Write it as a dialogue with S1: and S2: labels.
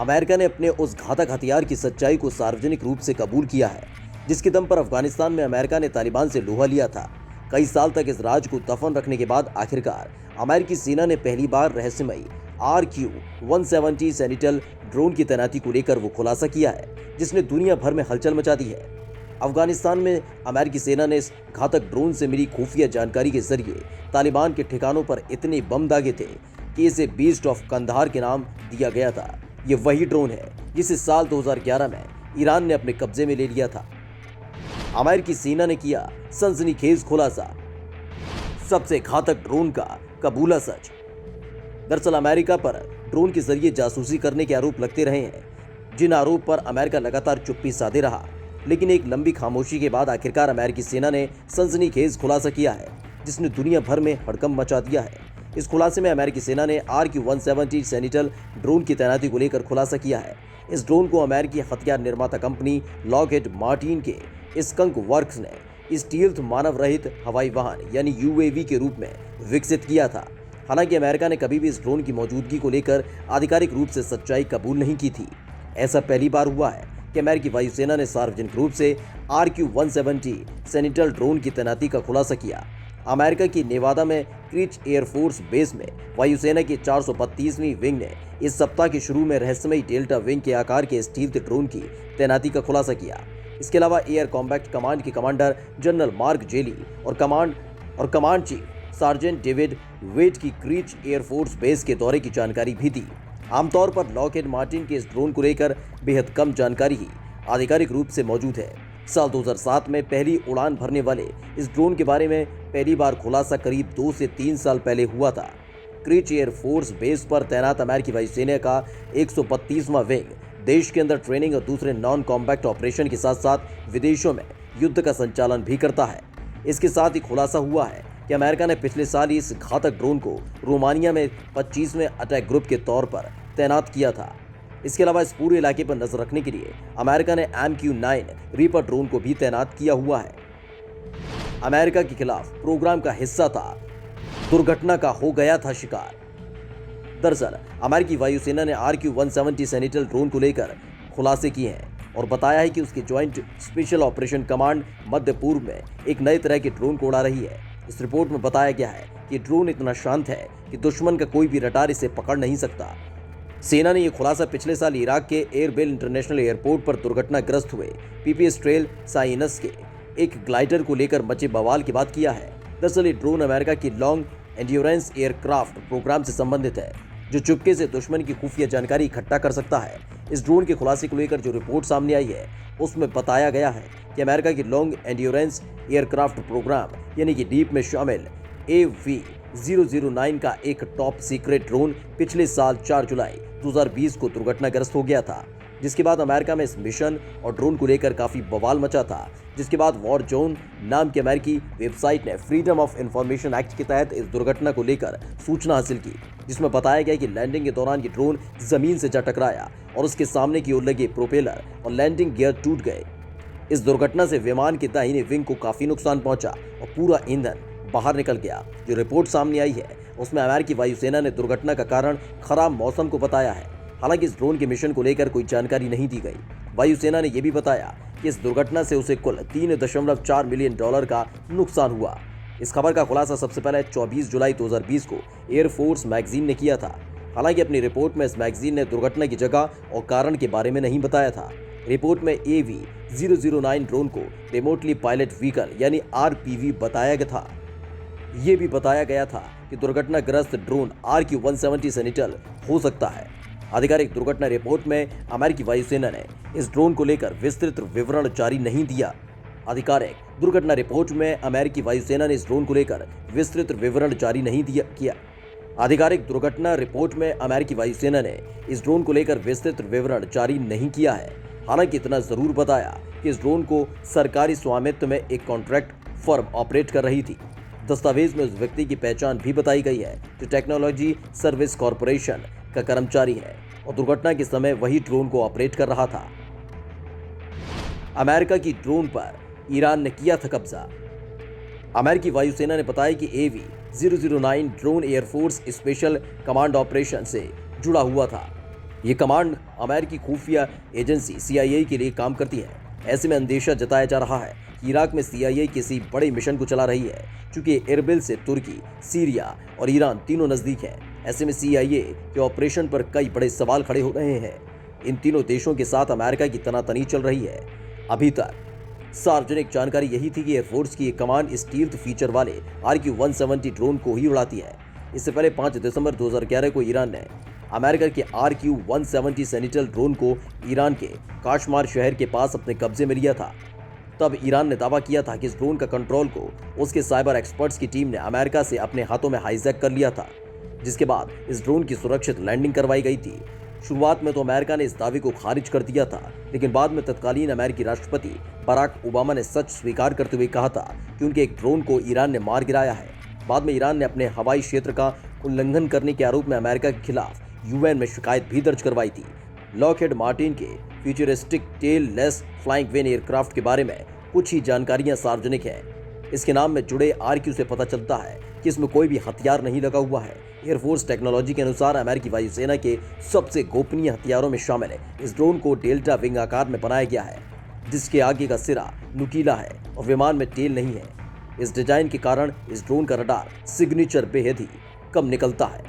S1: America ने अपने उस घातक हथियार की सच्चाई को सार्वजनिक रूप से कबूल किया है, जिसके दम पर अफगानिस्तान में अमेरिका ने तालिबान से लोहा लिया था। कई साल तक इस राज को दफन रखने के बाद आखिरकार अमेरिकी सेना ने पहली बार रहस्यमयी RQ-170 सैनिटल ड्रोन की तैनाती को लेकर वो खुलासा किया है, जिसने दुनिया भर में हलचल मचा दी है। अफगानिस्तान में अमेरिकी सेना ने इस घातक ड्रोन से मिली खुफिया जानकारी के जरिए तालिबान के ठिकानों पर इतने बम दागे थे कि इसे बीस्ट ऑफ कंधार के नाम दिया गया था। ये वही ड्रोन है जिसे साल 2011 में ईरान ने अपने कब्जे में ले लिया था। अमेरिकी सेना ने किया सनसनीखेज खुलासा, सबसे घातक ड्रोन का कबूला सच। दरअसल अमेरिका पर ड्रोन के जरिए जासूसी करने के आरोप लगते रहे हैं, जिन आरोप पर अमेरिका लगातार चुप्पी साधे रहा। लेकिन एक लंबी खामोशी के बाद आखिरकार अमेरिकी सेना ने सनसनीखेज खुलासा किया है, जिसने दुनिया भर में हड़कंप मचा दिया है। इस खुलासे में अमेरिकी सेना ने RQ-170 सैनिटल ड्रोन की तैनाती को लेकर खुलासा किया है। इस ड्रोन को अमेरिकी हथियार निर्माता कंपनी लॉकहीड मार्टिन के स्कंक वर्क्स ने स्टील्थ मानव रहित हवाई वाहन यानी UAV के रूप में विकसित किया था। हालांकि अमेरिका ने कभी भी इस ड्रोन की मौजूदगी को लेकर आधिकारिक रूप से सच्चाई कबूल नहीं की थी। ऐसा पहली बार हुआ है कि अमेरिकी वायुसेना ने सार्वजनिक रूप से RQ-170 सैनिटल ड्रोन की तैनाती का खुलासा किया। अमेरिका की नेवादा में क्रीच एयरफोर्स बेस में वायुसेना की 432वीं विंग ने इस सप्ताह के शुरू में रहस्यमयी डेल्टा विंग के आकार के स्टील्थ ड्रोन की तैनाती का खुलासा किया। इसके अलावा एयर कॉम्बैट कमांड के कमांडर जनरल मार्क जेली और command chief sergeant David Wade की क्रीच एयरफोर्स बेस के दौरे की जानकारी भी दी। आमतौर पर लॉकहीड मार्टिन के इस ड्रोन को लेकर बेहद कम जानकारी ही आधिकारिक रूप से मौजूद है। साल 2007 में पहली उड़ान भरने वाले इस ड्रोन के बारे में पहली बार खुलासा करीब 2 से 3 साल पहले हुआ था। क्रीच एयरफोर्स बेस पर तैनात अमेरिकी वायुसेना का 132वां विंग देश के अंदर ट्रेनिंग और दूसरे नॉन कॉम्बैट ऑपरेशन के साथ साथ विदेशों में युद्ध का संचालन भी करता है। इसके साथ ही खुलासा हुआ है कि अमेरिका ने पिछले साल ही इस घातक ड्रोन को रोमानिया में 25वें अटैक ग्रुप के तौर पर तैनात किया था। इसके अलावा इस पूरे इलाके पर नजर रखने के लिए अमेरिका ने MQ-9 रीपर ड्रोन को भी तैनात किया हुआ है। अमेरिका के खिलाफ प्रोग्राम का हिस्सा था, दुर्घटना का हो गया था शिकार। दरअसल अमेरिकी वायुसेना ने RQ-170 सैनिटल ड्रोन को लेकर खुलासे किए हैं और बताया है कि उसकी ज्वाइंट स्पेशल ऑपरेशन कमांड मध्य पूर्व में एक नए तरह के ड्रोन को उड़ा रही है। इस रिपोर्ट में बताया गया है कि ड्रोन इतना शांत है कि दुश्मन का कोई भी रडार इसे पकड़ नहीं सकता। सेना ने यह खुलासा पिछले साल इराक के एरबिल इंटरनेशनल एयरपोर्ट पर दुर्घटनाग्रस्त हुए PPS ट्रेल साइनस के एक ग्लाइडर को लेकर मचे बवाल के बाद किया है। दरअसल ये ड्रोन अमेरिका की लॉन्ग एंड्योरेंस एयरक्राफ्ट प्रोग्राम से संबंधित है, जो चुपके से दुश्मन की खुफिया जानकारी इकट्ठा कर सकता है। इस ड्रोन के खुलासे को लेकर जो रिपोर्ट सामने आई है, उसमें बताया गया है कि अमेरिका की लॉन्ग एंड्योरेंस एयरक्राफ्ट प्रोग्राम यानी कि डीप में शामिल AV009 का एक टॉप सीक्रेट ड्रोन पिछले साल 4 जुलाई 2020 को दुर्घटनाग्रस्त हो गया था, जिसके बाद अमेरिका में इस मिशन और ड्रोन को लेकर काफी बवाल मचा था। जिसके बाद वॉर जोन नाम की अमेरिकी वेबसाइट ने फ्रीडम ऑफ इंफॉर्मेशन एक्ट के तहत इस दुर्घटना को लेकर सूचना हासिल की, जिसमें बताया गया कि लैंडिंग के दौरान ये ड्रोन जमीन से जा टकराया और उसके सामने की ओर लगे प्रोपेलर और लैंडिंग गियर टूट गए। इस दुर्घटना से विमान के दाहिने विंग को काफी नुकसान पहुंचा और पूरा ईंधन बाहर निकल गया। जो रिपोर्ट सामने आई है, उसमें अमेरिकी वायुसेना ने दुर्घटना का कारण खराब मौसम को बताया है। हालांकि इस ड्रोन के मिशन को लेकर कोई जानकारी नहीं दी गई। वायुसेना ने यह भी बताया कि इस दुर्घटना से उसे कुल $3.4 मिलियन का नुकसान हुआ। इस खबर का खुलासा सबसे पहले 24 जुलाई 2020 को एयरफोर्स मैगजीन ने किया था। हालांकि अपनी रिपोर्ट में इस मैगजीन ने दुर्घटना की जगह और कारण के बारे में नहीं बताया था। रिपोर्ट में AV009 ड्रोन को रिमोटली पायलट व्हीकल यानी RPV बताया गया था। ये भी बताया गया था कि दुर्घटनाग्रस्त ड्रोन RQ-170 सैनिटल हो सकता है। आधिकारिक दुर्घटना रिपोर्ट में अमेरिकी वायुसेना ने इस ड्रोन को लेकर विस्तृत विवरण जारी नहीं दिया। आधिकारिक दुर्घटना रिपोर्ट में अमेरिकी वायुसेना ने इस ड्रोन को लेकर विस्तृत विवरण जारी नहीं किया। आधिकारिक दुर्घटना रिपोर्ट में अमेरिकी वायुसेना ने इस ड्रोन को लेकर विस्तृत विवरण जारी नहीं किया है। हालांकि इतना जरूर बताया कि इस ड्रोन को सरकारी स्वामित्व में एक कॉन्ट्रैक्ट फर्म ऑपरेट कर रही थी। दस्तावेज में उस व्यक्ति की पहचान भी बताई गई है जो टेक्नोलॉजी सर्विस कॉरपोरेशन का कर्मचारी है और दुर्घटना के समय वही ड्रोन को ऑपरेट कर रहा था। अमेरिका की ड्रोन पर ईरान ने किया था कब्जा। अमेरिकी वायुसेना ने बताया कि AV009 drone air force special command operation से जुड़ा हुआ था। ये कमांड अमेरिकी खुफिया एजेंसी CIA के लिए काम करती है। ऐसे में अंदेशा जताया जा रहा है कि इराक में CIA किसी बड़े मिशन को चला रही है, चूंकि एरबिल से तुर्की, सीरिया और ईरान तीनों नजदीक हैं। ऐसे में CIA के ऑपरेशन पर कई बड़े सवाल खड़े हो रहे हैं। इन तीनों देशों के साथ अमेरिका की तनातनी चल रही है। अभी तक सार्वजनिक जानकारी यही थी कि एयरफोर्स की एक कमान स्टील्थ फीचर वाले RQ-170 ड्रोन को ही उड़ाती है। इससे पहले 5 दिसंबर 2011 को ईरान ने अमेरिका के RQ-170 सेनिटल ड्रोन को ईरान के काशमार शहर के पास अपने कब्जे में लिया था। तब ईरान ने दावा किया था कि इस ड्रोन का कंट्रोल को उसके साइबर एक्सपर्ट्स की टीम ने अमेरिका से अपने हाथों में हाईजैक कर लिया था, जिसके बाद इस ड्रोन की सुरक्षित लैंडिंग करवाई गई थी। शुरुआत में तो अमेरिका ने इस दावे को खारिज कर दिया था, लेकिन बाद में तत्कालीन अमेरिकी राष्ट्रपति बराक ओबामा ने सच स्वीकार करते हुए कहा था कि उनके एक ड्रोन को ईरान ने मार गिराया है। बाद में ईरान ने अपने हवाई क्षेत्र का उल्लंघन करने के आरोप में अमेरिका के खिलाफ UN में शिकायत भी दर्ज करवाई थी। लॉकहेड मार्टिन के futuristic tailless flying wing aircraft के बारे में कुछ ही जानकारियां सार्वजनिक हैं। इसके नाम में जुड़े RQ से पता चलता है कि इसमें कोई भी हथियार नहीं लगा हुआ है। एयरफोर्स टेक्नोलॉजी के अनुसार अमेरिकी वायुसेना के सबसे गोपनीय हथियारों में शामिल है। इस ड्रोन को डेल्टा विंग आकार में बनाया गया है, जिसके आगे का सिरा नुकीला है और विमान में टेल नहीं है। इस डिजाइन के कारण इस ड्रोन का रडार सिग्नेचर बेहद ही कम निकलता है।